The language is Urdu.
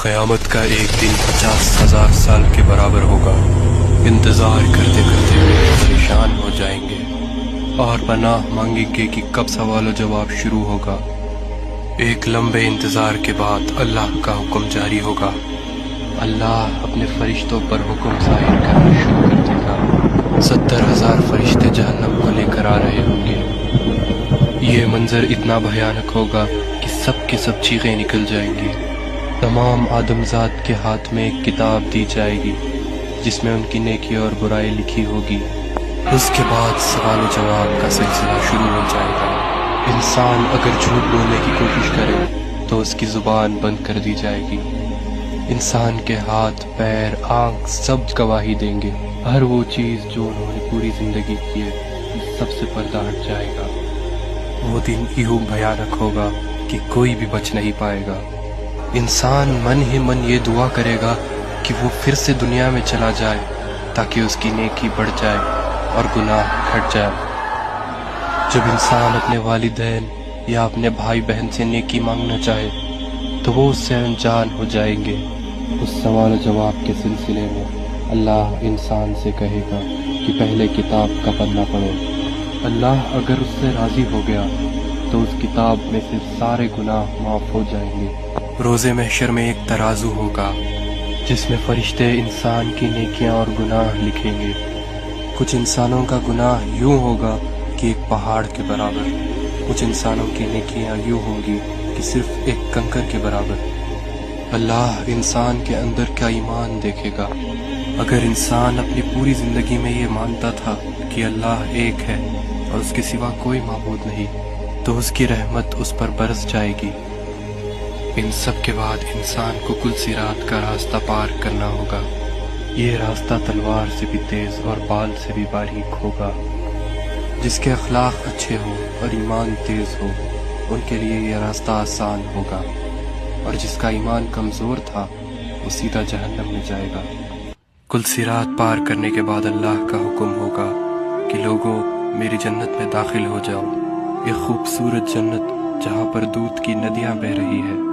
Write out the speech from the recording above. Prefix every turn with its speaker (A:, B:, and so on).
A: قیامت کا ایک دن 50,000 سال کے برابر ہوگا۔ انتظار کرتے کرتے پریشان ہو جائیں گے اور پناہ مانگیں گے کہ کب سوال و جواب شروع ہوگا۔ ایک لمبے انتظار کے بعد اللہ کا حکم جاری ہوگا۔ اللہ اپنے فرشتوں پر حکم ظاہر کرنا شروع کر دے گا۔ 70,000 فرشتے جہنم کو لے کر آ رہے ہوں گے۔ یہ منظر اتنا بھیانک ہوگا کہ سب کی سب چیخیں نکل جائیں گی۔ تمام آدمزاد کے ہاتھ میں ایک کتاب دی جائے گی جس میں ان کی نیکی اور برائی لکھی ہوگی۔ اس کے بعد سوال و جواب کا سلسلہ شروع ہو جائے گا۔ انسان اگر جھوٹ بولنے کی کوشش کرے تو اس کی زبان بند کر دی جائے گی۔ انسان کے ہاتھ، پیر، آنکھ سب گواہی دیں گے۔ ہر وہ چیز جو انہوں نے پوری زندگی کی ہے سب سے پردہ ہٹ جائے گا۔ وہ دن یوں بھیانک ہوگا کہ کوئی بھی بچ نہیں پائے گا۔ انسان من ہی من یہ دعا کرے گا کہ وہ پھر سے دنیا میں چلا جائے تاکہ اس کی نیکی بڑھ جائے اور گناہ گھٹ جائے۔ جب انسان اپنے والدین یا اپنے بھائی بہن سے نیکی مانگنا چاہے تو وہ اس سے انجان ہو جائیں گے۔ اس سوال و جواب کے سلسلے میں اللہ انسان سے کہے گا کہ پہلے کتاب کا پنہ پڑھو۔ اللہ اگر اس سے راضی ہو گیا تو اس کتاب میں سے سارے گناہ معاف ہو جائیں گے۔ روز محشر میں ایک ترازو ہوگا جس میں فرشتے انسان کی نیکیاں اور گناہ لکھیں گے۔ کچھ انسانوں کا گناہ یوں ہوگا کہ ایک پہاڑ کے برابر، کچھ انسانوں کی نیکیاں یوں ہوں گی کہ صرف ایک کنکر کے برابر۔ اللہ انسان کے اندر کا ایمان دیکھے گا۔ اگر انسان اپنی پوری زندگی میں یہ مانتا تھا کہ اللہ ایک ہے اور اس کے سوا کوئی معبود نہیں تو اس کی رحمت اس پر برس جائے گی۔ ان سب کے بعد انسان کو کل صراط کا راستہ پار کرنا ہوگا۔ یہ راستہ تلوار سے بھی تیز اور بال سے بھی باریک ہوگا۔ جس کے اخلاق اچھے ہوں اور ایمان تیز ہو ان کے لیے یہ راستہ آسان ہوگا، اور جس کا ایمان کمزور تھا وہ سیدھا جہنم میں جائے گا۔ کل صراط پار کرنے کے بعد اللہ کا حکم ہوگا کہ لوگوں میری جنت میں داخل ہو جاؤ، ایک خوبصورت جنت جہاں پر دودھ کی ندیاں بہہ رہی ہے۔